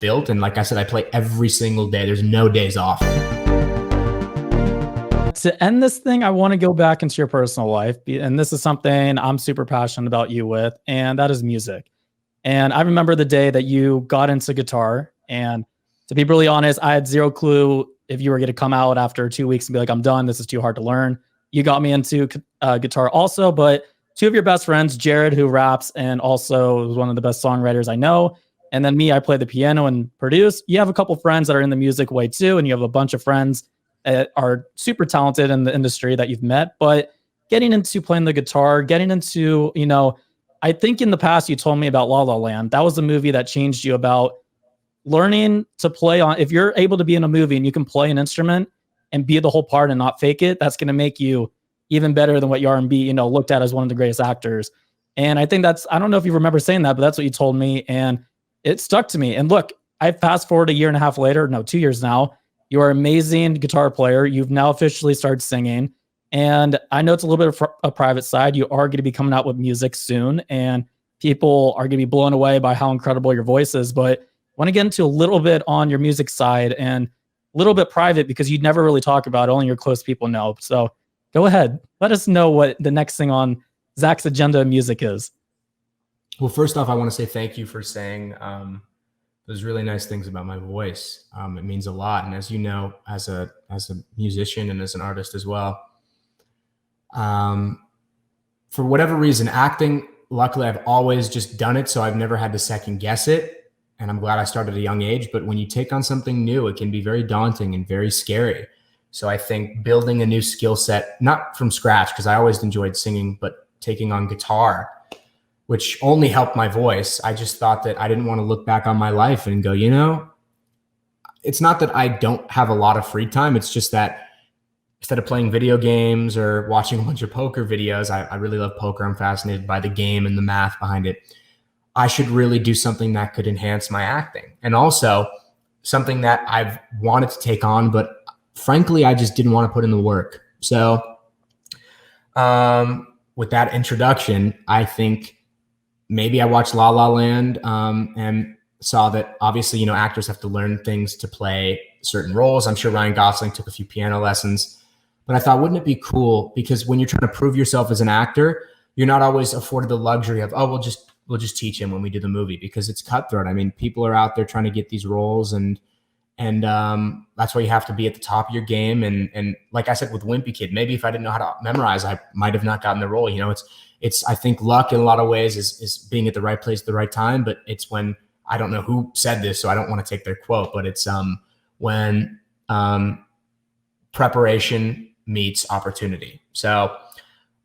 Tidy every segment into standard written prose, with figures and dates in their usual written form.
built. And like I said, I play every single day. There's no days off. To end this thing, I want to go back into your personal life. And this is something I'm super passionate about you with, and that is music. And I remember the day that you got into guitar. And to be really honest, I had zero clue if you were going to come out after 2 weeks and be like, I'm done. This is too hard to learn. You got me into guitar also, but two of your best friends, Jared, who raps and also is one of the best songwriters I know, and then me, I play the piano and produce. You have a couple friends that are in the music way too, and you have a bunch of friends that are super talented in the industry that you've met. But getting into playing the guitar, getting into, I think in the past you told me about La La Land. That was the movie that changed you about learning to play on. If you're able to be in a movie and you can play an instrument and be the whole part and not fake it, that's going to make you even better than what you are and be, looked at as one of the greatest actors. And I think I don't know if you remember saying that, but that's what you told me. And it stuck to me. And look, I fast forward a year and a half later, no, 2 years now, you're an amazing guitar player. You've now officially started singing. And I know it's a little bit of a private side. You are going to be coming out with music soon, and people are going to be blown away by how incredible your voice is. But I want to get into a little bit on your music side and a little bit private, because you'd never really talk about it. Only your close people know. So go ahead. Let us know what the next thing on Zach's agenda of music is. Well, first off, I want to say thank you for saying those really nice things about my voice. It means a lot. And as you know, as a musician and as an artist as well, for whatever reason, acting, luckily I've always just done it. So I've never had to second guess it. And I'm glad I started at a young age. But when you take on something new, it can be very daunting and very scary. So I think building a new skill set, not from scratch, because I always enjoyed singing, but taking on guitar, which only helped my voice. I just thought that I didn't want to look back on my life and go, it's not that I don't have a lot of free time. It's just that instead of playing video games or watching a bunch of poker videos, I really love poker. I'm fascinated by the game and the math behind it. I should really do something that could enhance my acting. And also something that I've wanted to take on, but frankly, I just didn't want to put in the work. So with that introduction, I think maybe I watched La La Land and saw that obviously, actors have to learn things to play certain roles. I'm sure Ryan Gosling took a few piano lessons, but I thought, wouldn't it be cool? Because when you're trying to prove yourself as an actor, you're not always afforded the luxury of, we'll just teach him when we do the movie, because it's cutthroat. I mean, people are out there trying to get these roles, and that's why you have to be at the top of your game. And like I said, with Wimpy Kid, maybe if I didn't know how to memorize, I might have not gotten the role. It's I think luck in a lot of ways is being at the right place at the right time. But it's when, I don't know who said this, so I don't want to take their quote, but it's when preparation meets opportunity. So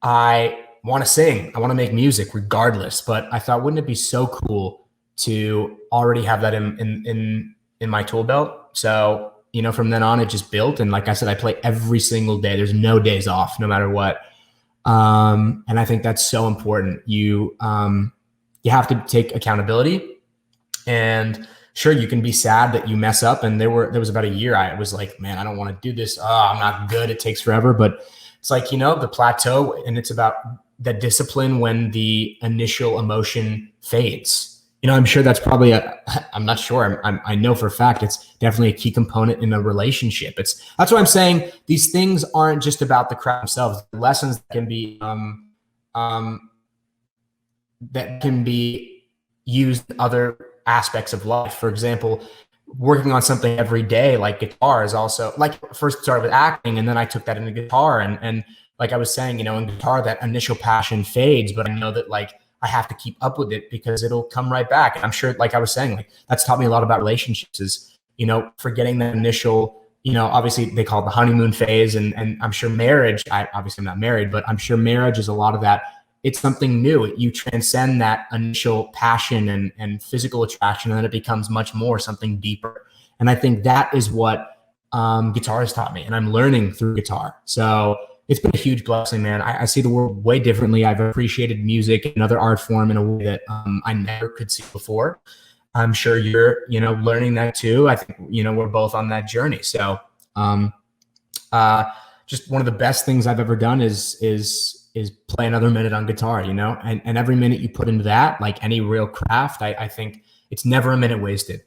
I want to sing, I want to make music regardless, but I thought, wouldn't it be so cool to already have that in my tool belt? So, from then on, it just built. And like I said, I play every single day. There's no days off, no matter what. And I think that's so important. You have to take accountability, and sure, you can be sad that you mess up. And there was about a year I was like, man, I don't want to do this. I'm not good. It takes forever. But it's like, the plateau, and it's about the discipline when the initial emotion fades. I'm sure that's probably I'm not sure. I know for a fact it's definitely a key component in a relationship. That's why I'm saying these things aren't just about the craft themselves. The lessons that can be used in other aspects of life. For example, working on something every day, like guitar, is also, like, first started with acting, and then I took that into guitar. And like I was saying, in guitar, that initial passion fades, but I know that, like, I have to keep up with it because it'll come right back. And I'm sure, like I was saying, like, that's taught me a lot about relationships, is, forgetting the initial, obviously they call it the honeymoon phase. And I'm sure marriage, obviously I'm not married, but I'm sure marriage is a lot of that. It's something new. You transcend that initial passion and physical attraction, and then it becomes much more something deeper. And I think that is what guitar has taught me, and I'm learning through guitar. So it's been a huge blessing, man. I see the world way differently. I've appreciated music and another art form in a way that I never could see before. I'm sure you're, learning that too. I think, we're both on that journey. So just one of the best things I've ever done is play another minute on guitar, and every minute you put into that, like any real craft, I think it's never a minute wasted.